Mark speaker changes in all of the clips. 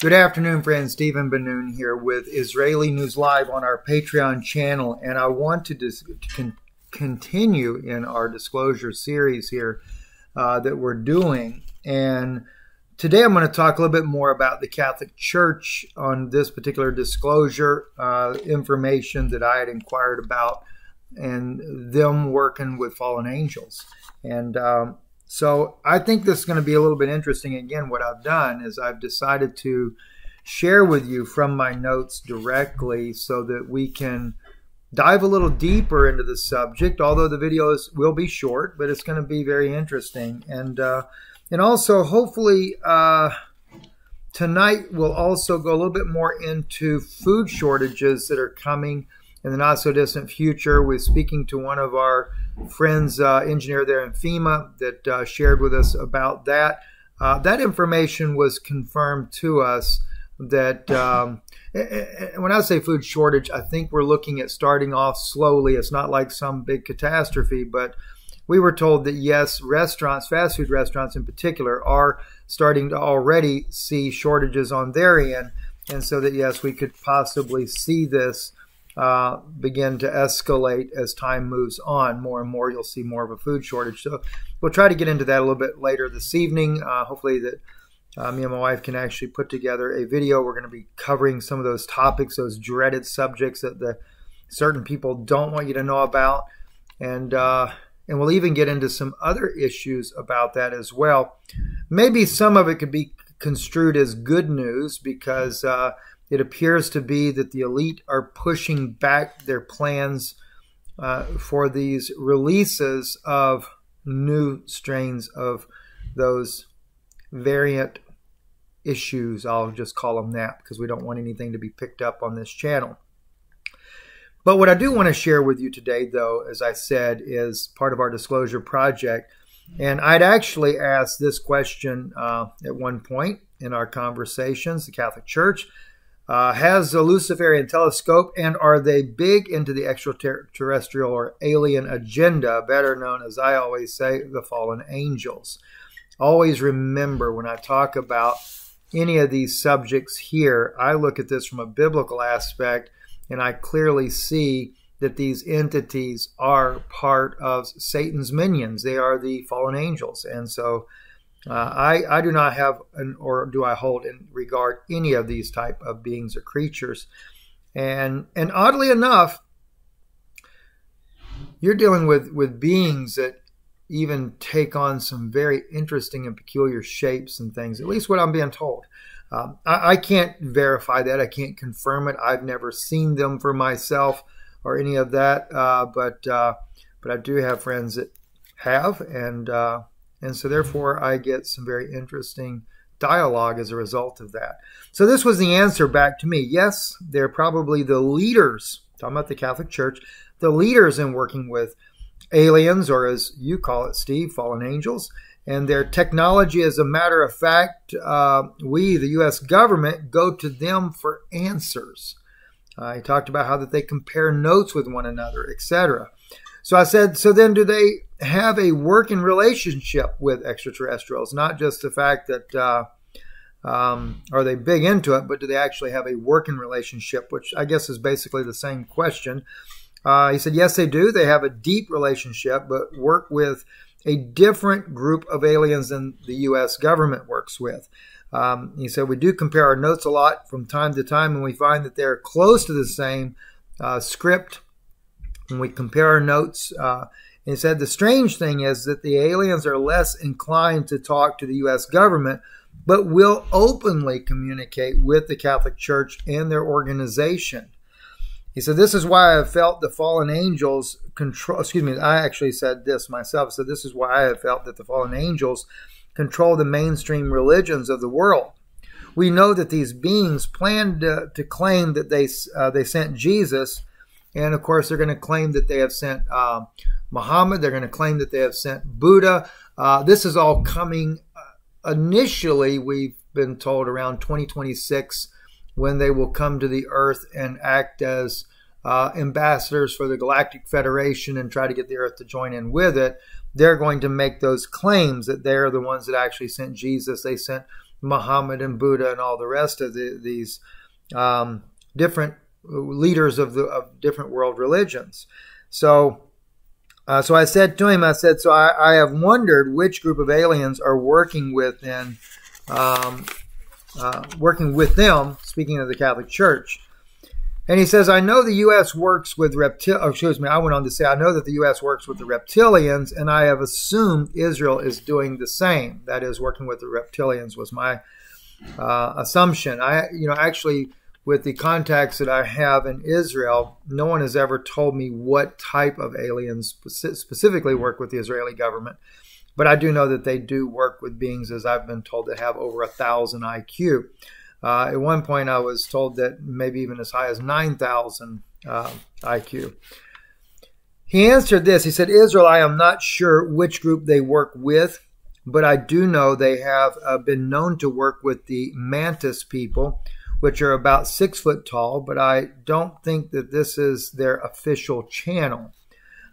Speaker 1: Good afternoon, friends. Stephen Ben-Nun here with Israeli News Live on our Patreon channel, and I want to continue in our disclosure series here that we're doing. And today I'm going to talk a little bit more about the Catholic Church on this particular disclosure information that I had inquired about and them working with fallen angels. And so I think this is going to be a little bit interesting. Again, what I've done is I've decided to share with you from my notes directly so that we can dive a little deeper into the subject, although the videos will be short, but it's going to be very interesting. And also, hopefully, tonight we'll also go a little bit more into food shortages that are coming in the not-so-distant future. We're speaking to one of our friends, engineer there in FEMA, that shared with us about that. That information was confirmed to us that when I say food shortage, I think we're looking at starting off slowly. It's not like some big catastrophe, but we were told that, yes, restaurants, fast food restaurants in particular, are starting to already see shortages on their end. And so that, yes, we could possibly see this begin to escalate as time moves on. More and more, you'll see more of a food shortage. So we'll try to get into that a little bit later this evening. Hopefully that me and my wife can actually put together a video. We're going to be covering some of those topics, those dreaded subjects that the certain people don't want you to know about. And we'll even get into some other issues about that as well. Maybe some of it could be construed as good news because it appears to be that the elite are pushing back their plans for these releases of new strains of those variant issues. I'll just call them that because we don't want anything to be picked up on this channel. But what I do want to share with you today, though, as I said, is part of our disclosure project. And I'd actually asked this question at one point in our conversations. The Catholic Church has a Luciferian telescope, and are they big into the extraterrestrial or alien agenda, better known, as I always say, the fallen angels? Always remember, when I talk about any of these subjects here, I look at this from a biblical aspect, and I clearly see that these entities are part of Satan's minions. They are the fallen angels. And so I do not have, or do I hold in regard, any of these type of beings or creatures. And oddly enough, you're dealing with beings that even take on some very interesting and peculiar shapes and things, at least what I'm being told. I can't verify that. I can't confirm it. I've never seen them for myself or any of that. But I do have friends that have, and so therefore I get some very interesting dialogue as a result of that. So this was the answer back to me. Yes, they're probably the leaders, talking about the Catholic Church, the leaders in working with aliens, or as you call it, Steve, fallen angels, and their technology. As a matter of fact, we, the U.S. government, go to them for answers. I talked about how that they compare notes with one another, etc. So I said, so then do they have a working relationship with extraterrestrials? Not just the fact that are they big into it, but do they actually have a working relationship, which I guess is basically the same question. He said, yes, they do. They have a deep relationship, but work with a different group of aliens than the U.S. government works with. He said, we do compare our notes a lot from time to time, and we find that they're close to the same script when we compare our notes. He said, the strange thing is that the aliens are less inclined to talk to the U.S. government, but will openly communicate with the Catholic Church and their organization. He said, this is why I have felt the fallen angels control, I actually said this myself. So this is why I have felt that the fallen angels control the mainstream religions of the world. We know that these beings planned to claim that they sent Jesus. And of course, they're going to claim that they have sent Muhammad. They're going to claim that they have sent Buddha. This is all coming initially, we've been told, around 2026, when they will come to the earth and act as ambassadors for the Galactic Federation and try to get the earth to join in with it. They're going to make those claims that they're the ones that actually sent Jesus. They sent Muhammad and Buddha and all the rest of these different leaders of different world religions. So I said to him, so I have wondered which group of aliens are working with them, speaking of the Catholic Church. And he says, I know the U.S. works with I went on to say, I know that the U.S. works with the reptilians, and I have assumed Israel is doing the same. That is, working with the reptilians was my assumption. Actually, with the contacts that I have in Israel, no one has ever told me what type of aliens specifically work with the Israeli government. But I do know that they do work with beings, as I've been told, that have over 1,000 IQ. At one point, I was told that maybe even as high as 9,000 IQ. He answered this. He said, Israel, I am not sure which group they work with, but I do know they have been known to work with the Mantis people, which are about 6 foot tall, but I don't think that this is their official channel.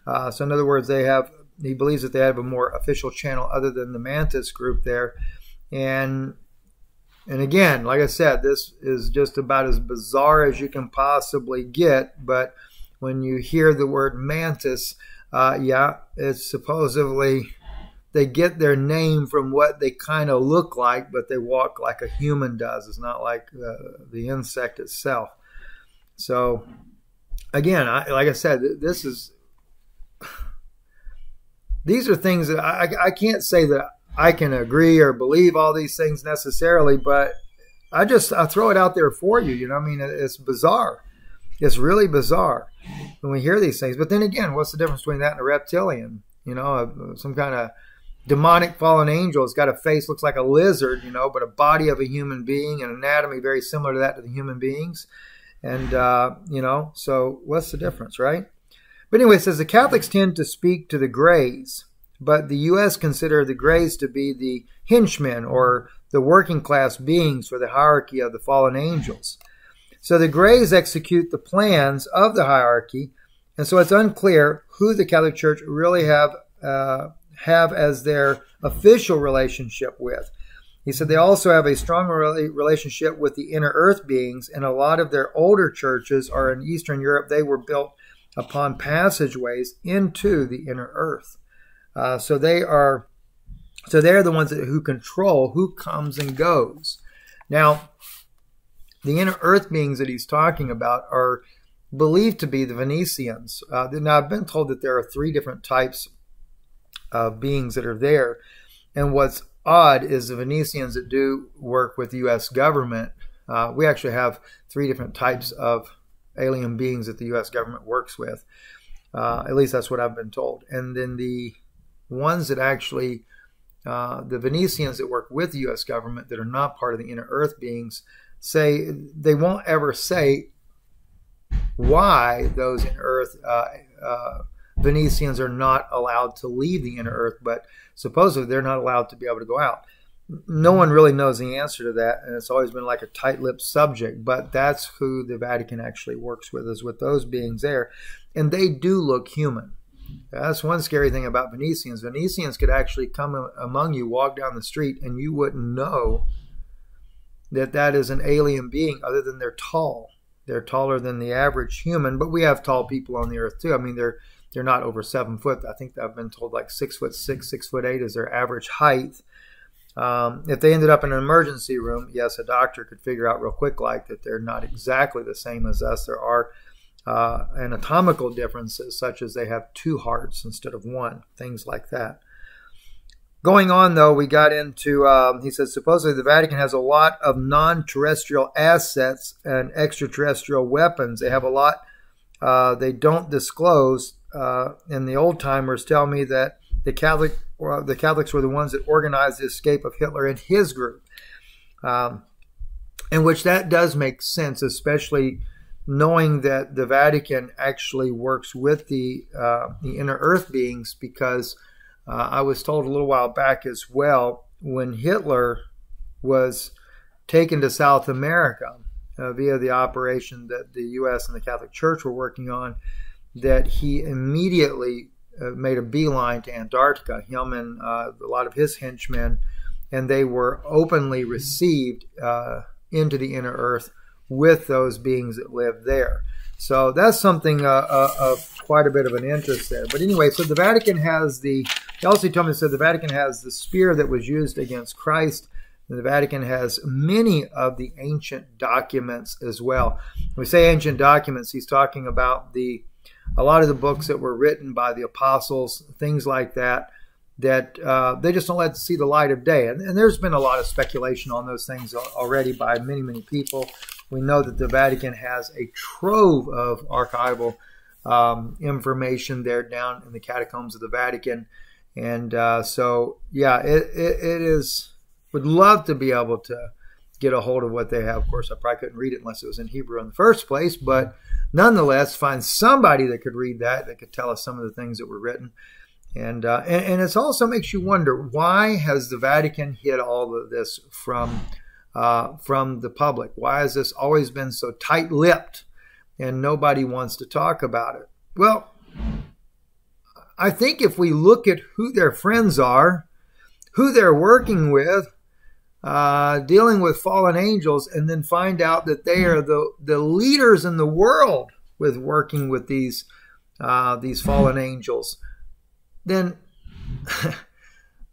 Speaker 1: So in other words, he believes that they have a more official channel other than the Mantis group there. And again, like I said, this is just about as bizarre as you can possibly get. But when you hear the word mantis, it's supposedly they get their name from what they kind of look like, but they walk like a human does. It's not like the insect itself. So again, like I said, these are things that I can't say that I can agree or believe all these things necessarily, but I throw it out there for you. I mean, it's bizarre. It's really bizarre when we hear these things. But then again, what's the difference between that and a reptilian? Some kind of demonic fallen angel. It's got a face, looks like a lizard, but a body of a human being and anatomy very similar to that of the human beings. And, so what's the difference, right? But anyway, it says the Catholics tend to speak to the Greys, but the U.S. consider the Greys to be the henchmen or the working class beings for the hierarchy of the fallen angels. So the Greys execute the plans of the hierarchy, and so it's unclear who the Catholic Church really have as their official relationship with. He said they also have a strong relationship with the inner earth beings, and a lot of their older churches are in Eastern Europe. They were built upon passageways into the inner earth. So they're the ones who control who comes and goes. Now, the inner earth beings that he's talking about are believed to be the Venetians. Now, I've been told that there are 3 different types of beings that are there. And what's odd is the Venetians that do work with the U.S. government, we actually have 3 different types of alien beings that the U.S. government works with. At least that's what I've been told. And then the ones that actually, the Venetians that work with the U.S. government that are not part of the inner earth beings, say they won't ever say why those inner earth Venetians are not allowed to leave the inner earth, but supposedly they're not allowed to be able to go out. No one really knows the answer to that, and it's always been like a tight-lipped subject, but that's who the Vatican actually works with, is with those beings there. And they do look human. That's one scary thing about Venetians. Venetians could actually come among you, walk down the street, and you wouldn't know that is an alien being other than they're tall. They're taller than the average human, but we have tall people on the earth too. I mean, they're not over 7 foot. I think I've been told like 6'6", 6'8" is their average height. If they ended up in an emergency room, yes, a doctor could figure out real quick like that they're not exactly the same as us. There are anatomical differences, such as they have 2 hearts instead of 1, things like that. Going on, though, we got into, he says, supposedly the Vatican has a lot of non-terrestrial assets and extraterrestrial weapons. They have a lot they don't disclose. And the old-timers tell me that the Catholics were the ones that organized the escape of Hitler and his group. In which that does make sense, especially knowing that the Vatican actually works with the inner earth beings, because I was told a little while back as well, when Hitler was taken to South America via the operation that the U.S. and the Catholic Church were working on, that he immediately made a beeline to Antarctica. Him and a lot of his henchmen and they were openly received into the inner earth with those beings that lived there. So that's something of quite a bit of an interest there. But anyway, so the Vatican has he also told me, said the Vatican has the spear that was used against Christ. And the Vatican has many of the ancient documents as well. When we say ancient documents, he's talking about a lot of the books that were written by the apostles, things like that, that they just don't let see the light of day. And there's been a lot of speculation on those things already by many, many people. We know that the Vatican has a trove of archival information there down in the catacombs of the Vatican. And so, yeah, it is, would love to be able to get a hold of what they have. Of course, I probably couldn't read it unless it was in Hebrew in the first place, but nonetheless, find somebody that could read that could tell us some of the things that were written. And it also makes you wonder, why has the Vatican hid all of this from the public? Why has this always been so tight-lipped and nobody wants to talk about it? Well, I think if we look at who their friends are, who they're working with, dealing with fallen angels, and then find out that they are the leaders in the world with working with these fallen angels, then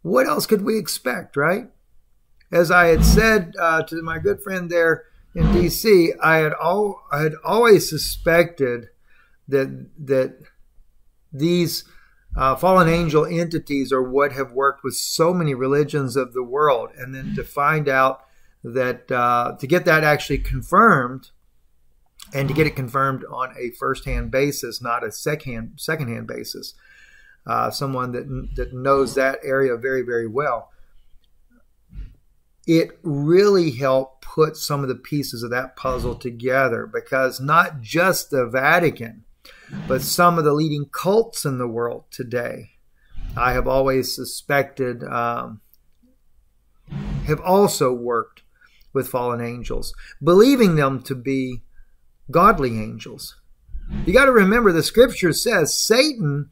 Speaker 1: what else could we expect, right? As I had said to my good friend there in D.C., I had always suspected that these fallen angel entities are what have worked with so many religions of the world, and then to find out that to get that actually confirmed, and to get it confirmed on a first-hand basis, not a second-hand basis, someone that knows that area very, very well, it really helped put some of the pieces of that puzzle together, because not just the Vatican, but some of the leading cults in the world today, I have always suspected, have also worked with fallen angels, believing them to be godly angels. You got to remember, the scripture says Satan,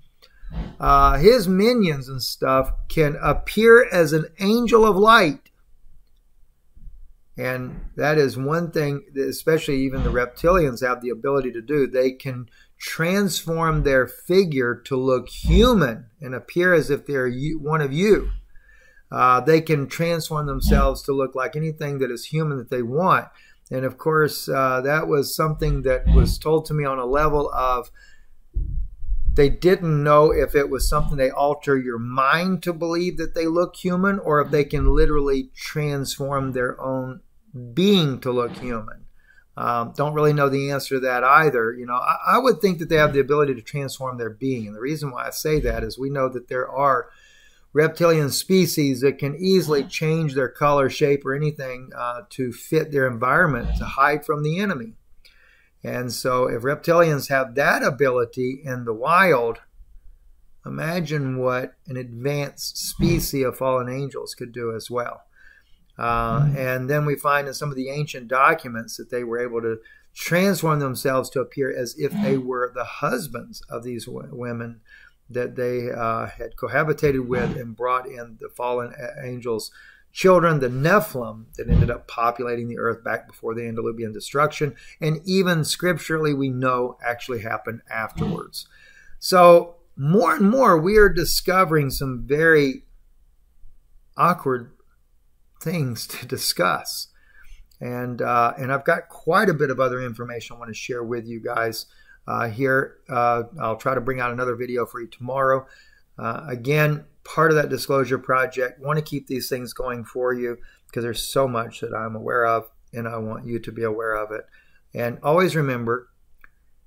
Speaker 1: his minions and stuff, can appear as an angel of light. And that is one thing that especially even the reptilians have the ability to do. They can transform their figure to look human and appear as if they're one of you. They can transform themselves to look like anything that is human that they want. And of course, that was something that was told to me on a level of, they didn't know if it was something they alter your mind to believe that they look human, or if they can literally transform their own being to look human. Don't really know the answer to that either. You know, I would think that they have the ability to transform their being. And the reason why I say that is we know that there are reptilian species that can easily change their color, shape, or anything to fit their environment, to hide from the enemy. And so if reptilians have that ability in the wild, imagine what an advanced species of fallen angels could do as well. And then we find in some of the ancient documents that they were able to transform themselves to appear as if they were the husbands of these women that they had cohabitated with and brought in the fallen angels' children, the Nephilim, that ended up populating the earth back before the Antediluvian destruction, and even scripturally we know actually happened afterwards. So more and more we are discovering some very awkward things to discuss, and I've got quite a bit of other information I want to share with you guys here. I'll try to bring out another video for you tomorrow. Again, part of that disclosure project, want to keep these things going for you because there's so much that I'm aware of, and I want you to be aware of it. And always remember,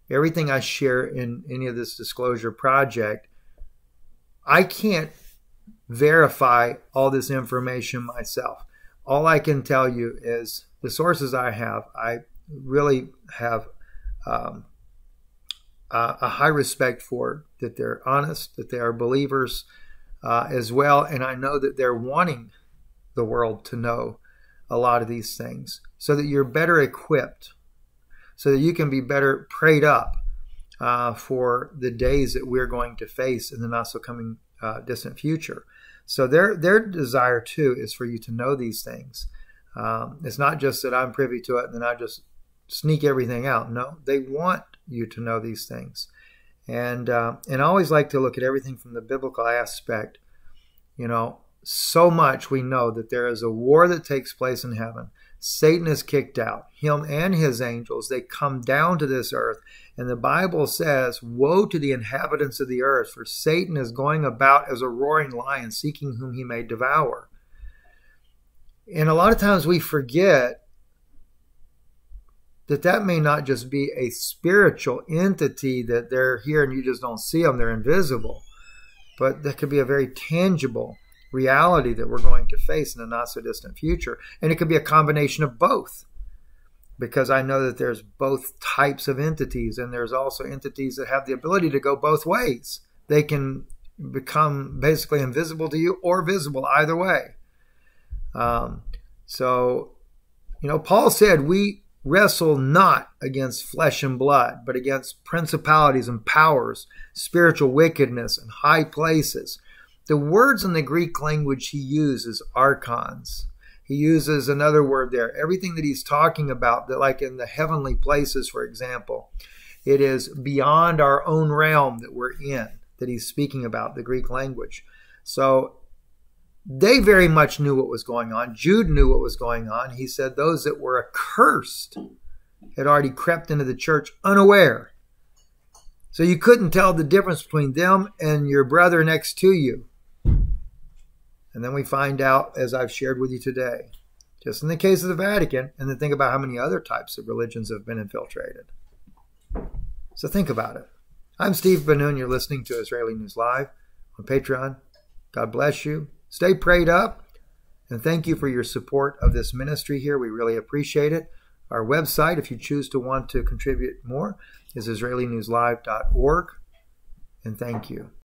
Speaker 1: everything I share in any of this disclosure project, I can't verify all this information myself. All I can tell you is the sources I have. I really have a high respect for, that they're honest, that they are believers as well. And I know that they're wanting the world to know a lot of these things so that you're better equipped, so that you can be better prayed up for the days that we're going to face in the not so coming distant future. So their desire too is for you to know these things. It's not just that I'm privy to it and then I just sneak everything out. No, they want you to know these things. And I always like to look at everything from the biblical aspect. You know, so much we know that there is a war that takes place in heaven. Satan is kicked out. Him and his angels, they come down to this earth. And the Bible says, woe to the inhabitants of the earth, for Satan is going about as a roaring lion, seeking whom he may devour. And a lot of times we forget that may not just be a spiritual entity that they're here and you just don't see them, they're invisible. But that could be a very tangible reality that we're going to face in the not so distant future. And it could be a combination of both, because I know that there's both types of entities, and there's also entities that have the ability to go both ways. They can become basically invisible to you or visible, either way. So, you know, Paul said we wrestle not against flesh and blood, but against principalities and powers, spiritual wickedness in high places. The words in the Greek language he uses, archons. He uses another word there. Everything that he's talking about, that like in the heavenly places, for example, it is beyond our own realm that we're in, that he's speaking about, the Greek language. So they very much knew what was going on. Jude knew what was going on. He said those that were accursed had already crept into the church unaware. So you couldn't tell the difference between them and your brother next to you. And then we find out, as I've shared with you today, just in the case of the Vatican, and then think about how many other types of religions have been infiltrated. So think about it. I'm Steve Ben-Nun. You're listening to Israeli News Live on Patreon. God bless you. Stay prayed up. And thank you for your support of this ministry here. We really appreciate it. Our website, if you choose to want to contribute more, is IsraeliNewsLive.org. And thank you.